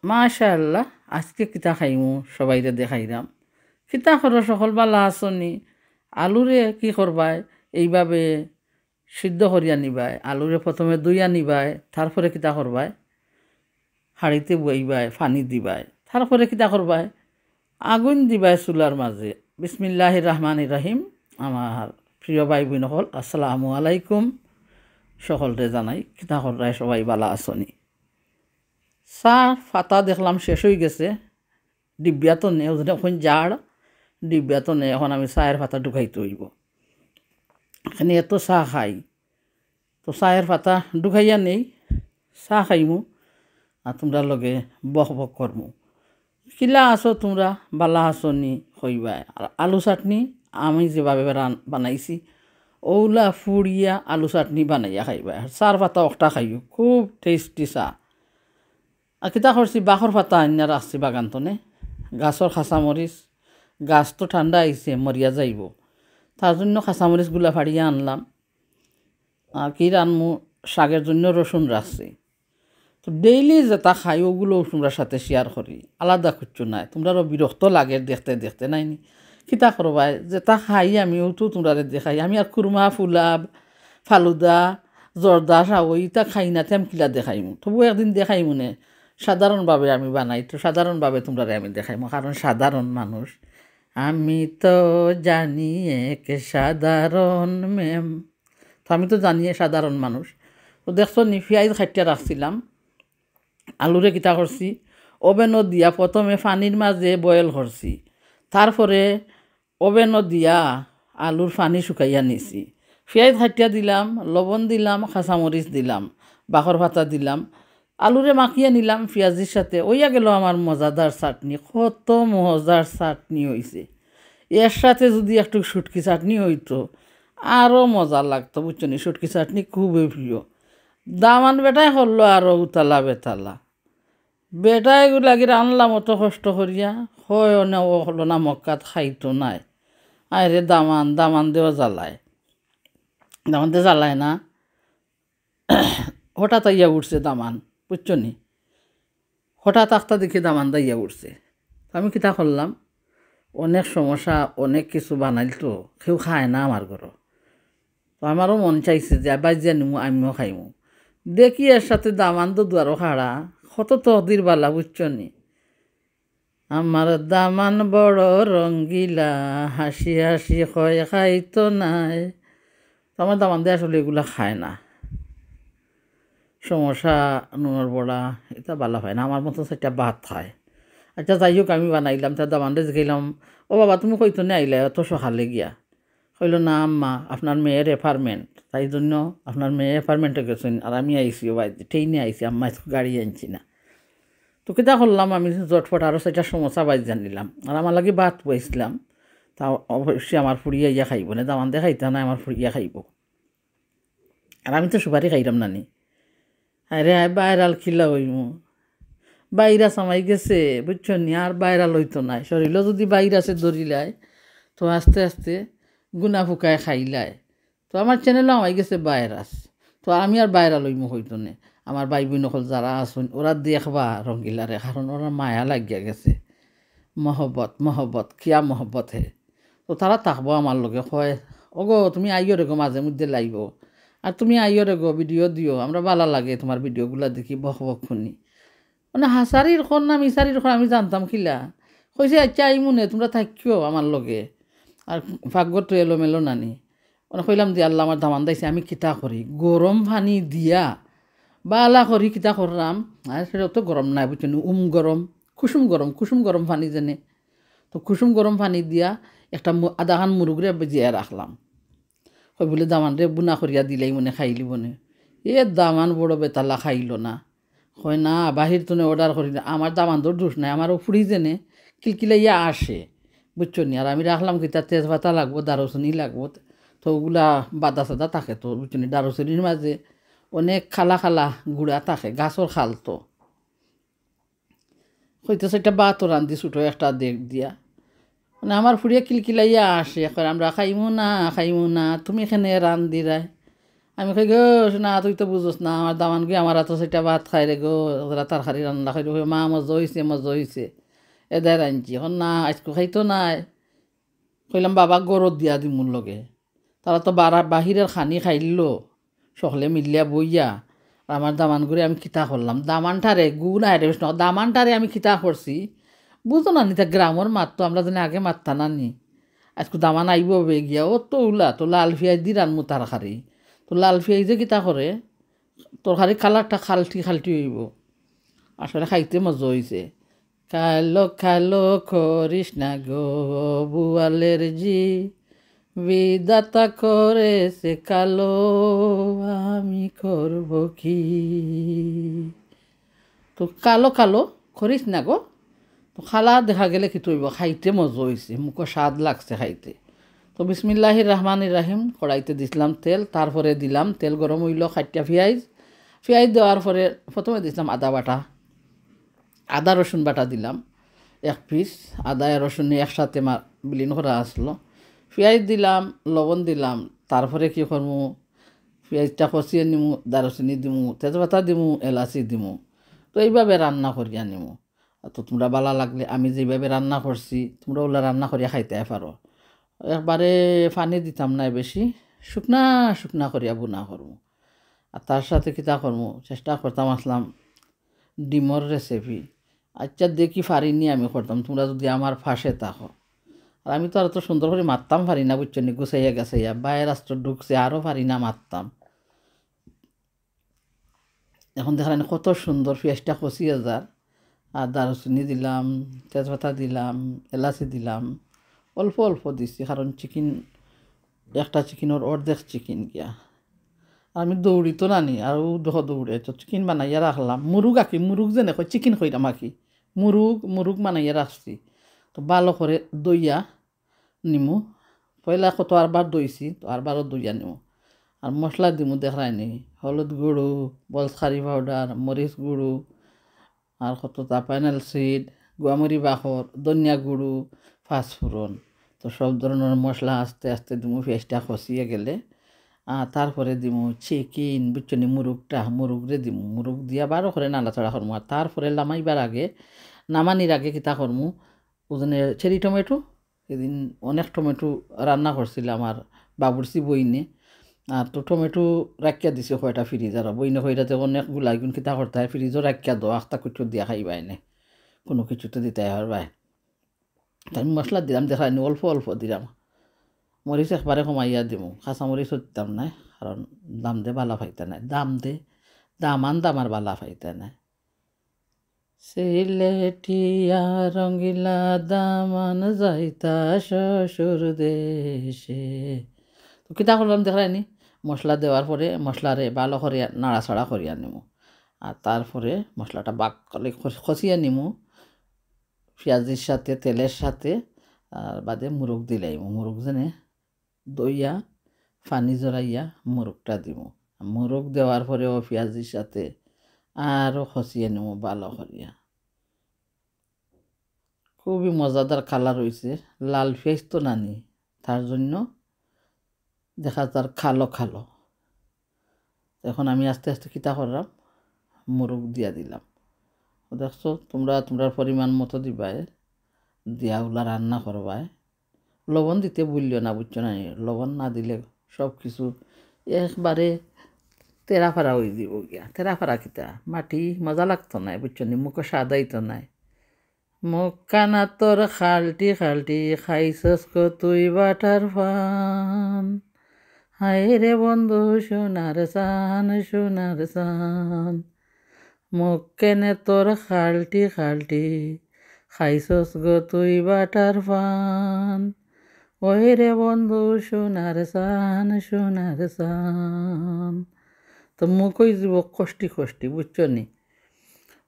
মাশাআল্লাহ আজকে কিতা খাইমু সবাইরে দেখাইলাম কিতা করো সকল বালা আসনি আলুরে কি করবাই এইভাবে সিদ্ধ করিয়া নিবাই আলুরে প্রথমে ধুইয়া নিবাই তারপরে কিতা করবাই হাঁড়িতে বইবাই পানি দিবাই তারপরে কিতা করবাই আগুন দিবাই চুলার মাঝে বিসমিল্লাহির রহমানির রহিম। আমার প্রিয় ভাই বোন হল আসসালামু আলাইকুম, সকলরে জানাই কিতা কররাই সবাই বালা আসনি। চা ফাতা দেখলাম শেষ হয়ে গেছে, ডিব্বিয়া তো নেই এখন জাড়, ডিব্বিয়া তো নেই, এখন আমি চায়ের পাতা ঢুকাইতে হইব। এখানে এত চা খাই তো চায়ের পাতা ঢুকাইয়া নেই, চা খাইমু আর তোমরা লগে বক বক করমু। কিলা আছো তোমরা বালা আছো নি হইবা। আর আলু চাটনি আমি যেভাবে বানাইছি ওলা ফুড়িয়া আলু চাটনি বানাইয়া খাইবা। চার পাতা একটা খাইও, খুব টেস্টি চা। আর কিতা করছি বাখর পাতা আনিয়া রাখছি বাগানতনে, গাছর খাঁচামরিচ, গাছ তো ঠান্ডা আইছে মরিয়া যাইব, তার জন্য খাঁচামরিচগুলা ফাড়িয়া আনলাম। আর কি রানমু, শাকের জন্য রসুন রাখছি। তো ডেইলি যেটা খাই ওগুলো তোমরা সাথে শেয়ার করি, আলাদা কিছু নাই। তোমরাও বিরক্ত লাগে দেখতে দেখতে নাইনি কিতা করবাই, যেটা খাই আমিও তো তোমরা দেখাই। আমি আর খুরমা ফুলাব ফালুদা জর্দা সাও ইটা খাই না, তেম কিলা দেখাইমু। তবু একদিন দেখাইমু নে, সাধারণভাবে আমি বানাই তো সাধারণভাবে তোমরা আমি দেখাইমু, কারণ সাধারণ মানুষ। আমি তো জানি এক সাধারণ মেম, তো আমি তো জানি সাধারণ মানুষ। তো দেখছো নি পিঁয়াজ খাইটা রাখছিলাম, আলুরে কিতা করছি ওভেনও দিয়া প্রথমে পানির মাঝে বয়েল করছি, তারপরে ওভেনও দিয়া আলুর পানি শুকাইয়া নিছি। পেঁয়াজ খাটিয়া দিলাম, লবণ দিলাম, কাঁচামরিচ দিলাম, বাখর পাতা দিলাম, আলুরে মাখিয়ে নিলাম পেঁয়াজির সাথে। ওইয়া গেল আমার মজাদার চাটনি। কত মজার চাটনি হয়েছে, এর সাথে যদি একটু শুটকি চাটনি হইতো আরও মজা লাগতো, বুঝছো নি। শুটকি চাটনি খুবই প্রিয়। দামান বেটাই হলো আরও উতালা বেতালা, বেটাই লাগি আনলাম অত কষ্ট করিয়া, হয় না ও হলো না মক্কাত খাইতো নাই। আরে দামান দামান দেওয়া জ্বালায়, দামান দিয়ে জ্বালায় না। হঠাৎ আইয়া উঠছে দামান, বুঝছো নি। হঠাৎ আখতা দেখি দামান দাইয়া উঠছে। আমি কিতা করলাম, অনেক সমস্যা অনেক কিছু বানাইল তো কেউ খায় না আমার ঘর। তো আমারও মন চাইছে যে বাজিয়া নিমু আমিও খাইমু। দেখি এর সাথে দামান তো দুয়ারও খাড়া, কত তহদির বালা, বুঝছো নি। আমার দামান বড় রঙ্গিলা, হাসি হাসি হয় খাইতো নাই। তো আমার দামান দিয়ে আসলে এগুলা খায় না, সমস্যা নুনের বড়া এটা বালা হয় না, আমার মতো সেটা ভাত খায়। আচ্ছা যাই হোক, আমি বানাইলাম, তার দামানটা গেলাম, ও বাবা তুমি কইতো না আইলে এত সকালে গিয়া। কইল না আম্মা আপনার মেয়ের অ্যাপার্টমেন্ট, তাই জন্য আপনার মেয়ে অ্যাপার্টমেন্টে গেছেন আর আমি আইসি বাড়িতে, ট্রেনে আইসি, আম্মা গাড়ি আনছি না। তো কিতা করলাম, আমি জটফট আরও সেটা সমস্যা বাজিয়া নিলাম আর আমার লাগে ভাত বইছিলাম। তা অবশ্যই আমার ফুড়িয়া ইয়া খাইব না, দামান দিয়ে খাইতা না, আমার ফুড়িয়া খাইব। আর আমি তো সুপারি খাইলাম নানি। আরে বাইরাল খিলা হইমু, বাইরা সামাই গেছে, বুঝছো নি। আর বাইরাল হইতো নাই, শরীরও যদি বাইরাসে ধরিলায় তো আস্তে আস্তে গুনা ফুকায় খাইলায়। তো আমার চ্যানেলও আমাই গেছে ভাইরাস, তো আমি আর ভাইরাল হইমু হইতো না। আমার ভাই বোন হল যারা আসুন ওরা দেখবা রঙ্গিলারে, কারণ ওরা মায়া লাগিয়া গেছে। মহব্বত মহব্বত কিয়া মহব্বত হে। তো তারা থাকবো আমার লগে, কয় ওগো তুমি আইও রেগো মাঝে মধ্যে লাইব, আর তুমি আইও রেগো ভিডিও দিও, আমরা ভালো লাগে তোমার ভিডিওগুলা দেখি, বক বক শুনি। মানে হাসারির খন না মিসারির খন আমি জানতাম খিলা। কইছে আচ্ছা আইমুনে তোমরা থাকিও আমার লগে, আর ভাগ্যত এলোমেলো নানি। মানে কইলাম যে আল্লাহ আমার দামান দাইছে, আমি কিতা করি, গরম পানি দিয়া বালা করি কিতা করলাম। আর সেটা তো গরম নাই, বুঝছেন, গরম কুসুম গরম পানি যেনে। তো কুসুম গরম পানি দিয়া একটা আধাখান মুরুগরে বেজিয়া রাখলাম। কই বলে দামান রে বুনা করিয়া দিলাই মনে খাইলি মনে। এ দামান বড় বেতালা খাইল না, হয় না বাহির তো অর্ডার করি না। আমার দামান তোর দোষ নাই, আমারও ফুড়ি যেনে কিলকিলাইয়া আসে, বুঝছো নি। আর আমি রাখলাম কি তার তেজপাতা লাগবো, দারুচিনি লাগবো, তো ওগুলা বাদা সাদা থাকে তো, বুঝছো নি। দারুচিনির মাঝে অনেক খালা খালা গুড়া থাকে, গাছর খাল তো। হইতেছে একটা বাতো রান্ধি ছুটো একটা দেখ দিয়া, মানে আমার ফুড়িয়া কিলকিলাইয়া আসে, এখন আমরা খাইমু না তুমি এখানে রান্ধি রায়। আমি কই গো না তুই তো বুঝোস না আমার দামান গিয়ে আমার এত সেটা ভাত খাই রে গো ওরা তরকারি রান্না খাই রে মা মজা হয়েছে এদের আনছি এখন না আজকে খাইতো নাই কইলাম বাবা গরত দিয়া দিমুর লগে তারা তো বাহিরের খানি খাইল সকলে মিলিয়া বইয়া আর আমার দামান করে আমি খিতা করলাম দামানটারে গু নাই রে দামানটারে আমি খিতা করছি বুঝো না নিতা গ্রামের মাত তো আমরা জানি আগে মারতা না নি আজকে দামান আইব বে গিয়া ও তো উলা তো লাল ফিয়াই দি রানমু তরকারি তো লাল ফিয়াই যে কিতা করে তরকারি কালারটা খালটি খালটি হইব আসলে খাইতে মজা হয়েছে কালো কালো করিস না গো বুয়ালের জি বিধাতা করেছে কালো আমি করব কি তো কালো কালো করিস না গো তো খালা দেখা গেলে কি তৈব খাইতে মজা হয়েছে মুখো স্বাদ লাগছে খাইতে তো বিসমিল্লাহির রহমানির রাহিম কড়াইতে দিছিলাম তেল তারপরে দিলাম তেল গরম হইল খাইটা পেঁয়াজ দেওয়ার পরে প্রথমে দিছিলাম আদা বাটা আদা রসুন বাটা দিলাম 1 পিস আদা রসুন একসাথে বিলীন করা আসলো পেঁয়াজ দিলাম লবণ দিলাম তারপরে কী করবো পেঁয়াজটা কষিয়ে নিমু দারুচিনি দিমু তেজপাতা দিমু এলাচি দিমু তো এইভাবে রান্না করিয়া নিমু তো তোমরা ভালো লাগলে আমি যেভাবে রান্না করছি তোমরা ওগুলো রান্না করিয়া খাইতে পারো একবারে পানি দিতাম না বেশি শুকনা শুকনা করিয়া বুনা করবো আর তার সাথে কিতা করবো চেষ্টা করতাম আসলাম ডিমর রেসিপি আচ্ছা দেখি পারিনি আমি করতাম তোমরা যদি আমার ফাঁসে থাকো আর আমি তো আর তো সুন্দর করে মারতাম পারি না বুঝছো নি গুছাইয়া গাছাইয়া বাইরে রাস্তা ঢুকছে আরও পারি না মারতাম এখন দেখলেন কত সুন্দর পেঁয়াজটা কষিয়ে যার আর দারুচিনি দিলাম তেজপাতা দিলাম এলাচি দিলাম অল্প অল্প দিছি কারণ একটা চিকেনের অর্ধেক চিকেন গিয়া আমি দৌড়ি তো নানি আর দৌড়ে তো চিকেন বানাইয়া রাখলাম মুরুগ যেনে কয় চিকেন কইরাম আঁকি মুরুগ বানাইয়া রাখছি তো ভালো করে দইয়া নিমু পয়লা কত আরবার দইছি তো আরবারও দইয়া নিমু আর মশলা দিমু দেখাই নি হলুদ গুঁড়ো বলসারি পাউডার মরিচ গুঁড়ো আর কত পাইনাল সিড গুয়ামরি বাখর ধনিয়া গুঁড়ো পাঁচফোড়ন তো সব ধরনের মশলা আস্তে আস্তে দিমু পেঁয়াজটা কষিয়ে গেলে তারপরে দিমু চিকেন বুঝছনি মুরুগরে দিমু মুরুগ দিয়া বারো করে নাড়াচাড়া করমু আর তারপরে নামানির আগে কিতা করমু ওজনে চেরি টমেটো এদিন অনেক টমেটো রান্না করছিলাম আর বাবুরচি বইনে আর তো টমেটো রাখিয়া দিছে কয়টা ফ্রিজ আর বইনে কইরাতে অনেক গুলাইগুন কিতা করতে হয় ফ্রিজও রাখিয়া দো আস্তা কুচু দিয়া খাইবাই নে কোনো কিছুতে দিতে পারবাই তাই মশলা দিলাম দেখাইনি অল্প অল্প দিলাম মরিচ একবারে কমাইয়া দিমু কাঁচা মরিচও দিতাম নাই কারণ দাম দে বালা পাইতে নাই দাম আর বালা পাইতে নাই সিলেটিয়া রঙ্গিলা দামান যাইতা শ্বশুর দেশে তো কিতা করলাম দেখাইনি মশলা দেওয়ার পরে মশলারে ভালো করে নাড়াচাড়া করিয়া নিমু আর তারপরে মশলাটা বাক করে খসিয়ে নিমু পেঁয়াজের সাথে তেলের সাথে আর বাদে মুরগ দিলাইমু মুরগ যেনে দইয়া পানি জড়াইয়া মুরগটা দিব মুরগ দেওয়ার পরেও পেঁয়াজের সাথে আরও খসিয়ে নেব ভালো করিয়া খুবই মজাদার কালার হয়েছে লাল পেঁয়াজ তো নানি তার জন্য দেখা তার খালো এখন আমি আস্তে আস্তে কিতা করলাম মুরগ দিয়া দিলাম দেখছো তোমরা পরিমাণ মতো দিবাই দিয়া ওগুলা রান্না করবাই লবণ দিতে বললিও না বুঝছো না লবণ না দিলে সব কিছু একবারে তেরাফারা হয়ে দিব গিয়া তেরাফারা কিতা মাটি মজা লাগতো নাই বুঝছো নি মুখে সাদাইতো নাই মুখ কানা তোর খালটি খাইছস কো তুই বাটার ফান হায় রে বন্ধু সোনার সান মুখ কেনে তোর খালটি খাইছস গো তুই বাটার ফান ওই রে বন্ধু সোনার সান তো মুখই যাব কষ্টি বুঝছো নি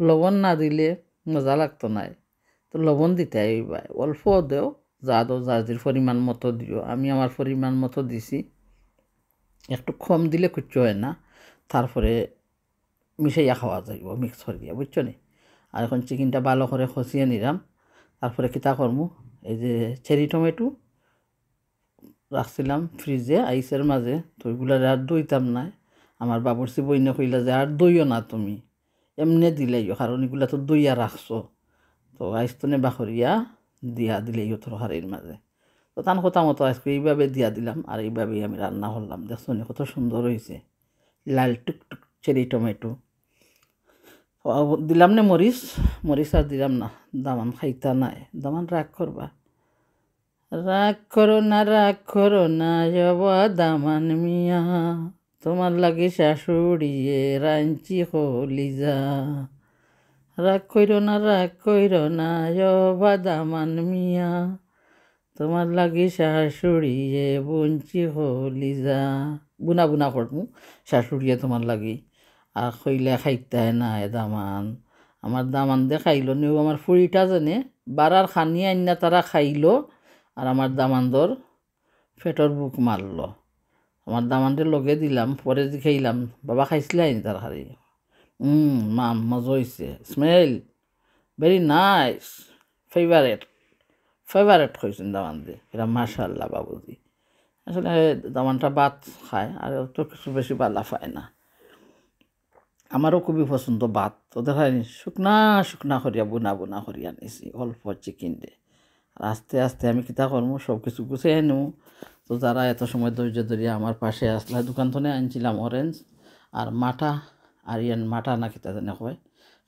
লবণ না দিলে মজা লাগতো নাই তো লবণ দিতে আইবাই অল্প দেও যার পরিমাণ মতো দিও আমি আমার পরিমাণ মতো দিছি একটু কম দিলে কিচ্ছু হয় না তারপরে মিশাইয়া খাওয়া যাইব মিক্স করিয়া বুঝছো নি আর এখন চিকেনটা ভালো করে খসিয়ে নিলাম তারপরে কিতা করমু এই যে চেরি টমেটো রাখছিলাম ফ্রিজে আইসের মাঝে, তো ওইগুলো আর দইতাম না। আমার বাবুরচি বইনে কইলা যে আর দইও না তুমি, এমনি দিলেইও, কারণ এগুলা তো দইয়া রাখছো, তো আইস্তনে বাখরিয়া দিয়া দিলেইও তরকারির মাঝে। তো তান কথা মতো আজকে এইভাবে দিয়া দিলাম, আর এইভাবেই আমি রান্না করলাম। দেখছো নি কত সুন্দর হয়েছে, লাল টুকটুক চেরি টমেটো। দিলাম না মরিচ, মরিচ আর দিলাম না, দামান খাইতা নাই, দামান রাগ করবা। রাগ করো না যাবা দামান মিয়া, তোমার লাগে শাশুড়িয়ে রাঞ্চি কলিজা। রাগ কইরো না যাবা দামান মিয়া, তোমার লাগে শাশুড়িয়ে বঞ্চি কলিজা। বুনা বুনা করমু শাশুড়িয়ে তোমার লাগি, আর কইলে খাইতায় না এ দামান। আমার দামান দে খাইলো নিও, আমার ফুড়িটা জানে বারার খানি আইনা তারা খাইলো, আর আমার দামানদর ফেটর বুক মারল। আমার দামানদের লগে দিলাম, পরে যে খাইলাম, বাবা খাইছিলে আইনি তার হারি। মাম মজা হয়েছে, smell very nice, favourite favourite হয়েছেন দামান দিয়ে, এরা মাশাল্লাহ বাবুজি। আসলে দামানটা ভাত খায়, আর তো কিছু বেশি বালা পায় না। আমারও খুবই পছন্দ ভাত, তো দেখায়নি শুকনা শুকনা করিয়া বুনা বুনা করিয়া নিছি অল্প চিকেন দিয়ে। আর আস্তে আস্তে আমি কিতা করবো, সব কিছু গুছিয়ে নেব। তো যারা এত সময় ধৈর্য ধরিয়া আমার পাশে আসলে, দোকান থেকে আনছিলাম অরেঞ্জ আর মাঠা, আরিয়ান মাঠা না কিতা জানে কয়,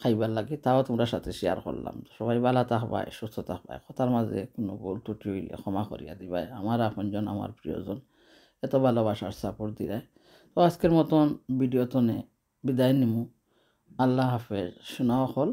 খাইবার লাগে, তাও তোমরা সাথে শেয়ার করলাম। সবাই ভালো থাকবায়, সুস্থ থাকবায়, কথার মাঝে কোনো ভুল ত্রুটি হইলে ক্ষমা করিয়া দিবাই। আমার আপনজন, আমার প্রিয়জন, এত ভালোবাসার সাপোর্ট দিরায়। তো আজকের মতন ভিডিও তনে বিদায় নিমু। আল্লাহ হাফেজ, শোনাও হল।